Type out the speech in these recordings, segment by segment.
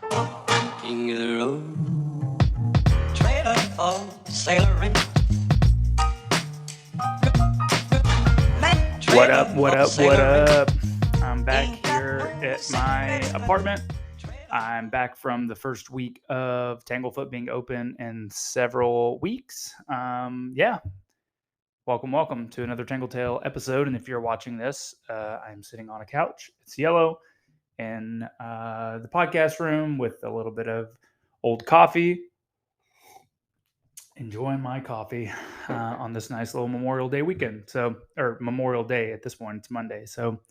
King of the road, trailer for sailoring. What up, what up, what up? I'm back here at my apartment. I'm back from the first week of Tanglefoot being open in several weeks. Welcome to another Tangletail episode. And if you're watching this, I'm sitting on a couch. It's yellow in the podcast room with a little bit of old coffee. Enjoying my coffee on this nice little Memorial Day weekend. Or Memorial Day at this point, it's Monday. So,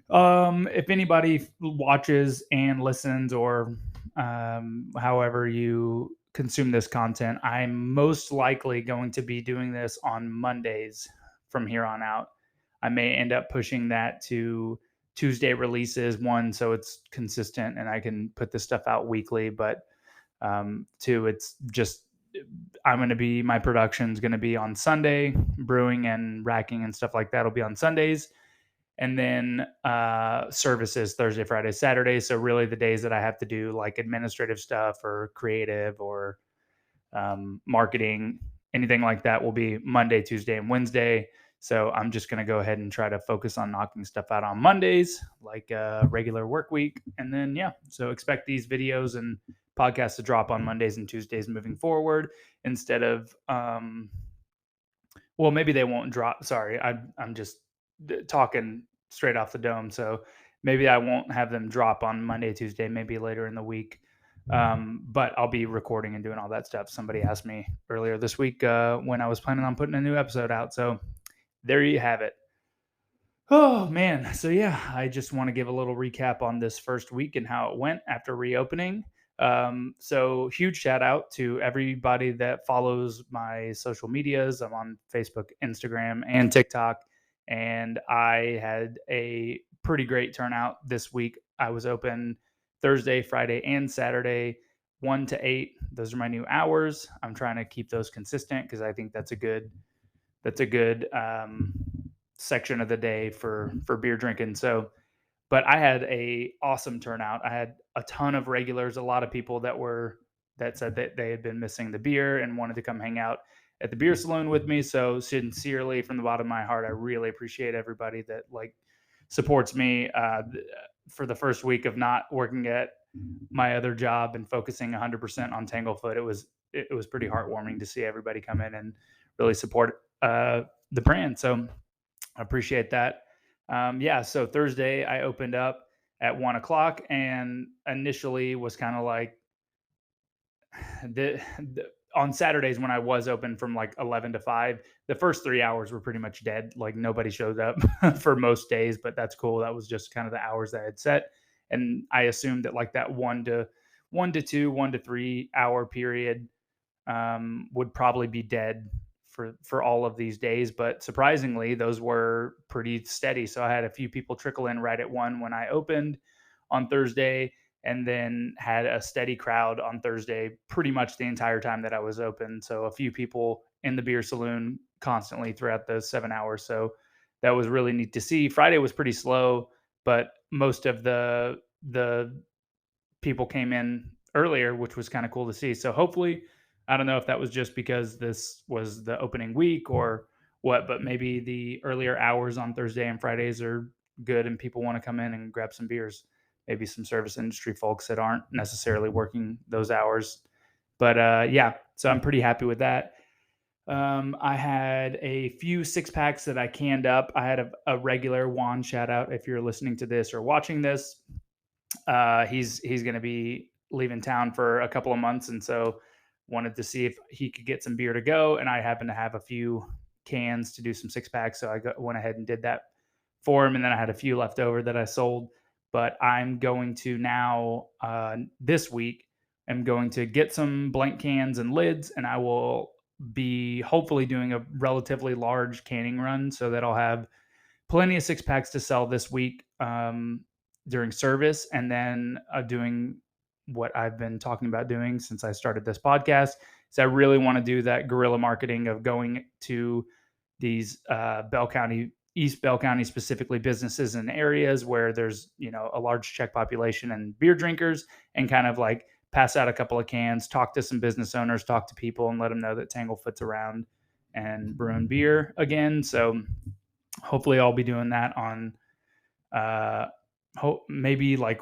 if anybody watches and listens or however you consume this content, I'm most likely going to be doing this on Mondays from here on out. I may end up pushing that to Tuesday releases, one, so it's consistent and I can put this stuff out weekly, but two, it's just my production's going to be on Sunday, brewing and racking and stuff like that will be on Sundays. And then services Thursday, Friday, Saturday. So really the days that I have to do like administrative stuff or creative or marketing, anything like that will be Monday, Tuesday, and Wednesday. So I'm just going to go ahead and try to focus on knocking stuff out on Mondays, like a regular work week. And then, so expect these videos and podcasts to drop on Mondays and Tuesdays moving forward instead of, well, maybe they won't drop. Sorry, I'm just talking straight off the dome. So maybe I won't have them drop on Monday, Tuesday, maybe later in the week. But I'll be recording and doing all that stuff. Somebody asked me earlier this week when I was planning on putting a new episode out. So there you have it. Oh, man. So, I just want to give a little recap on this first week and how it went after reopening. So huge shout out to everybody that follows my social medias. I'm on Facebook, Instagram, and TikTok. And I had a pretty great turnout this week. I was open Thursday, Friday, and Saturday, 1 to 8. Those are my new hours. I'm trying to keep those consistent because I think that's a good section of the day for beer drinking. So, but I had a awesome turnout. I had a ton of regulars, a lot of people that said that they had been missing the beer and wanted to come hang out at the beer saloon with me. So sincerely, from the bottom of my heart, I really appreciate everybody that supports me for the first week of not working at my other job and focusing 100% on Tanglefoot. It was pretty heartwarming to see everybody come in and really support the brand. So I appreciate that. So Thursday I opened up at 1 o'clock and initially was kind of like on Saturdays when I was open from like 11 to 5, the first 3 hours were pretty much dead. Like nobody showed up for most days, but that's cool. That was just kind of the hours that I had set. And I assumed that like that 1 to 3 hour period would probably be dead for all of these days, but surprisingly those were pretty steady. So I had a few people trickle in right at 1 when I opened on Thursday, and then had a steady crowd on Thursday pretty much the entire time that I was open. So a few people in the beer saloon constantly throughout those 7 hours. So that was really neat to see. Friday was pretty slow, but most of the people came in earlier, which was kind of cool to see. So hopefully, I don't know if that was just because this was the opening week or what, but maybe the earlier hours on Thursday and Fridays are good and people want to come in and grab some beers. Maybe some service industry folks that aren't necessarily working those hours. But so I'm pretty happy with that. I had a few 6-packs that I canned up. I had a regular Juan, shout out if you're listening to this or watching this. He's going to be leaving town for a couple of months, and so wanted to see if he could get some beer to go. And I happen to have a few cans to do some 6-packs, so I went ahead and did that for him. And then I had a few left over that I sold. But I'm going to now this week, I'm going to get some blank cans and lids, and I will be hopefully doing a relatively large canning run so that I'll have plenty of 6-packs to sell this week during service, and then doing what I've been talking about doing since I started this podcast. So I really want to do that guerrilla marketing of going to these Bell County East Bell County, specifically businesses and areas where there's, a large Czech population and beer drinkers, and kind of like pass out a couple of cans, talk to some business owners, talk to people, and let them know that Tanglefoot's around and brewing beer again. So hopefully I'll be doing that on uh maybe like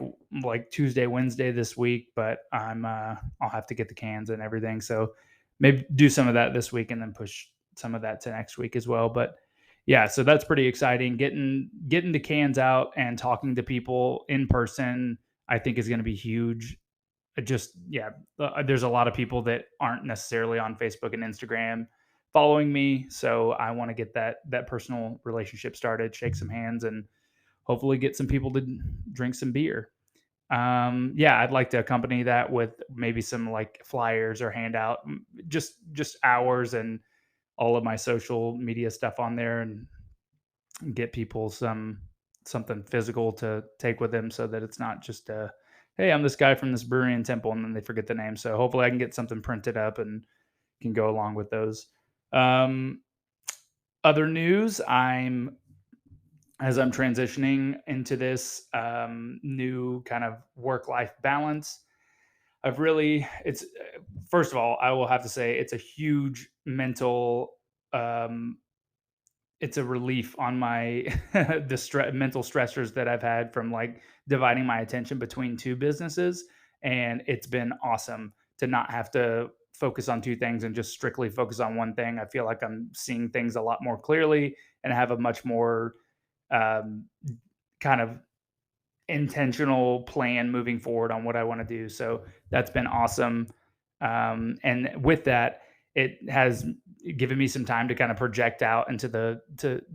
Tuesday, Wednesday this week, but I'll have to get the cans and everything. So maybe do some of that this week and then push some of that to next week as well. But yeah, so that's pretty exciting. Getting the cans out and talking to people in person, I think is going to be huge. There's a lot of people that aren't necessarily on Facebook and Instagram following me, so I want to get that personal relationship started, shake some hands, and hopefully get some people to drink some beer. Yeah, I'd like to accompany that with maybe some like flyers or handout, just hours and all of my social media stuff on there, and get people something physical to take with them, so that it's not just hey, I'm this guy from this brewery in Temple, and then they forget the name. So hopefully I can get something printed up and can go along with those. Um, Other news, as I'm transitioning into this new kind of work-life balance, it's first of all, I will have to say it's a huge um, it's a relief on my mental stressors that I've had from like dividing my attention between two businesses. And it's been awesome to not have to focus on two things and just strictly focus on one thing. I feel like I'm seeing things a lot more clearly and have a much more um, kind of intentional plan moving forward on what I want to do. So that's been awesome. And with that, it has given me some time to kind of project out into the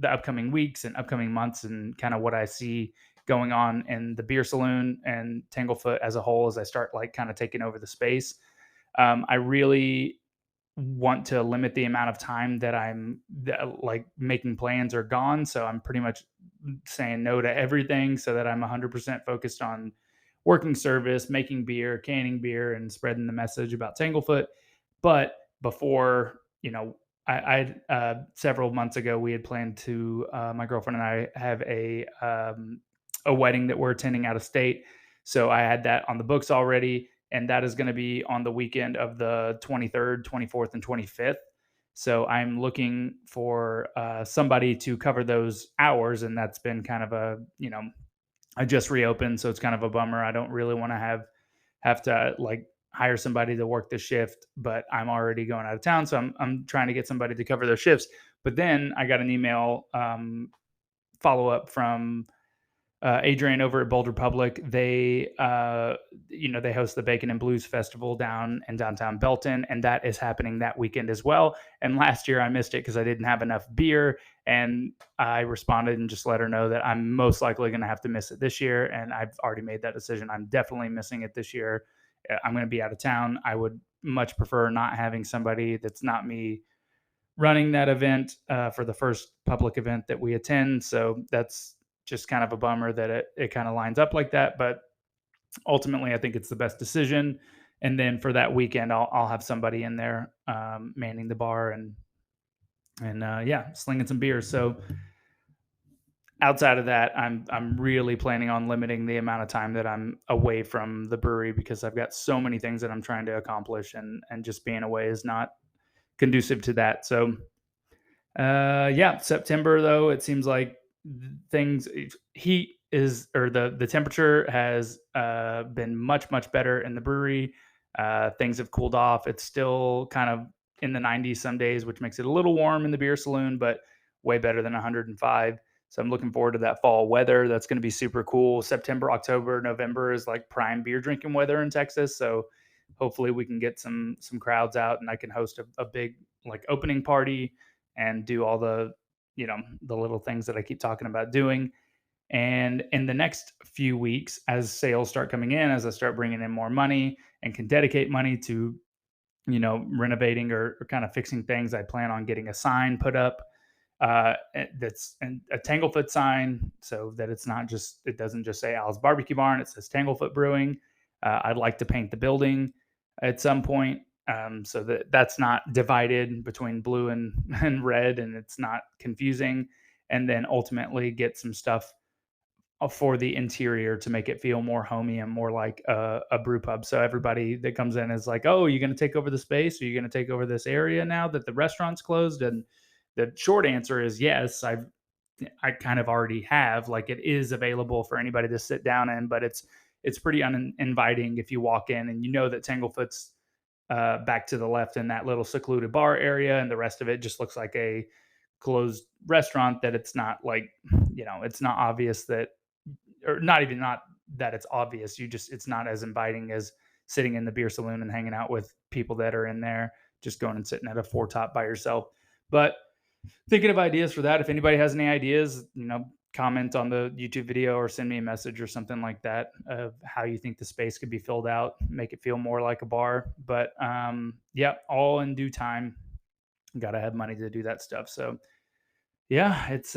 upcoming weeks and upcoming months, and kind of what I see going on in the beer saloon and Tanglefoot as a whole as I start like kind of taking over the space. I really want to limit the amount of time that like making plans are gone. So I'm pretty much saying no to everything so that I'm 100% focused on working service, making beer, canning beer, and spreading the message about Tanglefoot. But before, several months ago, we had planned to, my girlfriend and I have a wedding that we're attending out of state. So I had that on the books already, and that is going to be on the weekend of the 23rd, 24th, and 25th. So I'm looking for somebody to cover those hours, and that's been kind of I just reopened, so it's kind of a bummer. I don't really want to have to like hire somebody to work the shift, but I'm already going out of town, so I'm trying to get somebody to cover those shifts. But then I got an email follow up from Adrian over at Boulder Public. They host the Bacon and Blues Festival down in downtown Belton, and that is happening that weekend as well. And last year I missed it because I didn't have enough beer, and I responded and just let her know that I'm most likely going to have to miss it this year, and I've already made that decision. I'm definitely missing it this year. I'm going to be out of town. I would much prefer not having somebody that's not me running that event for the first public event that we attend. So that's just kind of a bummer that it kind of lines up like that. But ultimately, I think it's the best decision. And then for that weekend, I'll have somebody in there manning the bar and yeah, slinging some beers. So outside of that, I'm really planning on limiting the amount of time that I'm away from the brewery, because I've got so many things that I'm trying to accomplish, and just being away is not conducive to that. So yeah, September though, it seems like things heat is or the temperature has been much better in the brewery. Things have cooled off. It's still kind of in the 90s some days, which makes it a little warm in the beer saloon, but way better than 105. So I'm looking forward to that fall weather. That's going to be super cool. September, October, November is like prime beer drinking weather in Texas. So hopefully we can get some crowds out, and I can host a big like opening party and do all the the little things that I keep talking about doing. And in the next few weeks, as sales start coming in, as I start bringing in more money and can dedicate money to renovating or kind of fixing things, I plan on getting a sign put up that's a Tanglefoot sign, so that it doesn't just say Al's Barbecue Barn, it says Tanglefoot Brewing. I'd like to paint the building at some point, so that's not divided between blue and red, and it's not confusing. and then ultimately get some stuff for the interior to make it feel more homey and more like a brew pub. So everybody that comes in is like, "Oh, you're going to take over the space? Are you going to take over this area now that the restaurant's closed?" And the short answer is yes. I kind of already have. Like, it is available for anybody to sit down in, but it's pretty uninviting if you walk in and you know that Tanglefoot's back to the left in that little secluded bar area, and the rest of it just looks like a closed restaurant. That it's not like, it's not obvious that, or not even not that it's obvious. It's not as inviting as sitting in the beer saloon and hanging out with people that are in there, just going and sitting at a four top by yourself. But thinking of ideas for that. If anybody has any ideas, comment on the YouTube video or send me a message or something like that of how you think the space could be filled out, make it feel more like a bar. But yeah, all in due time. Got to have money to do that stuff. So yeah, it's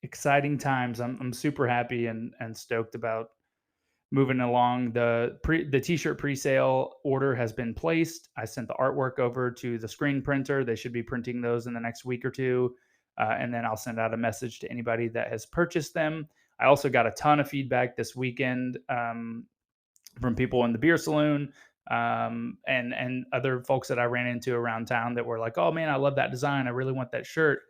exciting times. I'm super happy and stoked about moving along. The t-shirt pre-sale order has been placed. I sent the artwork over to the screen printer. They should be printing those in the next week or two. And then I'll send out a message to anybody that has purchased them. I also got a ton of feedback this weekend from people in the beer saloon, and other folks that I ran into around town that were like, "Oh man, I love that design. I really want that shirt,"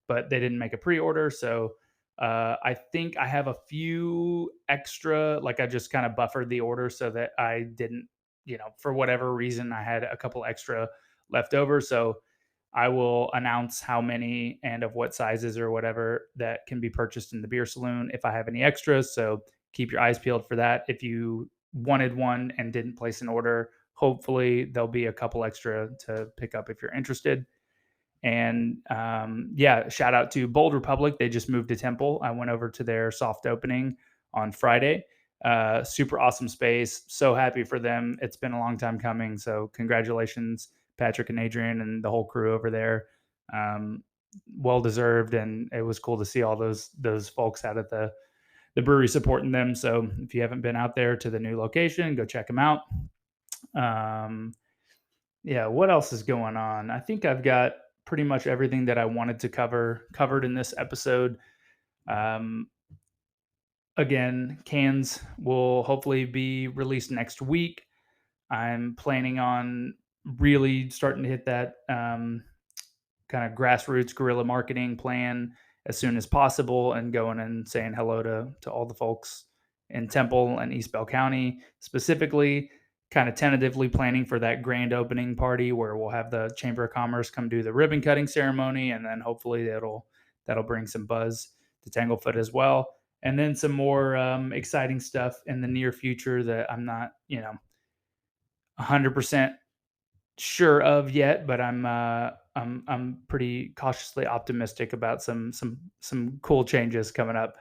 but they didn't make a pre-order. So I think I have a few extra, like I just kind of buffered the order so that I didn't, for whatever reason, I had a couple extra left over. So I will announce how many and of what sizes or whatever that can be purchased in the beer saloon if I have any extras. So keep your eyes peeled for that. If you wanted one and didn't place an order, hopefully there'll be a couple extra to pick up if you're interested. And yeah, shout out to Bold Republic. They just moved to Temple. I went over to their soft opening on Friday. Super awesome space. So happy for them. It's been a long time coming. So congratulations, Patrick and Adrian and the whole crew over there. Well deserved, and it was cool to see all those folks out at the brewery supporting them. So if you haven't been out there to the new location, go check them out. Yeah, what else is going on? I think I've got pretty much everything that I wanted to covered in this episode. Again, cans will hopefully be released next week. I'm planning on really starting to hit that kind of grassroots guerrilla marketing plan as soon as possible, and going and saying hello to all the folks in Temple and East Bell County, specifically kind of tentatively planning for that grand opening party where we'll have the Chamber of Commerce come do the ribbon cutting ceremony, and then hopefully that'll bring some buzz to Tanglefoot as well. And then some more exciting stuff in the near future that I'm not, 100% sure of yet, but I'm pretty cautiously optimistic about some cool changes coming up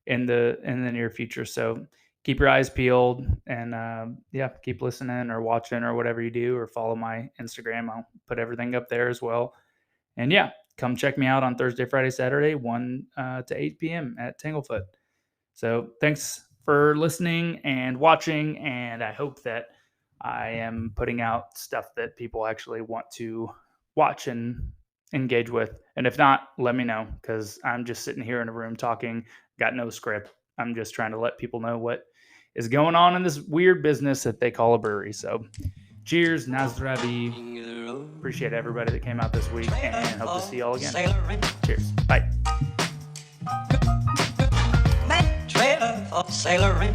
in the near future. So keep your eyes peeled, and yeah, keep listening or watching or whatever you do, or follow my Instagram. I'll put everything up there as well. And yeah, come check me out on Thursday, Friday, Saturday, 1 to 8 p.m. at Tanglefoot. So thanks for listening and watching, and I hope that I am putting out stuff that people actually want to watch and engage with. And if not, let me know, because I'm just sitting here in a room talking, got no script. I'm just trying to let people know what is going on in this weird business that they call a brewery. So cheers, Nazdravi. Appreciate everybody that came out this week, and hope to see y'all again. Cheers. Bye. Trailer for sailoring.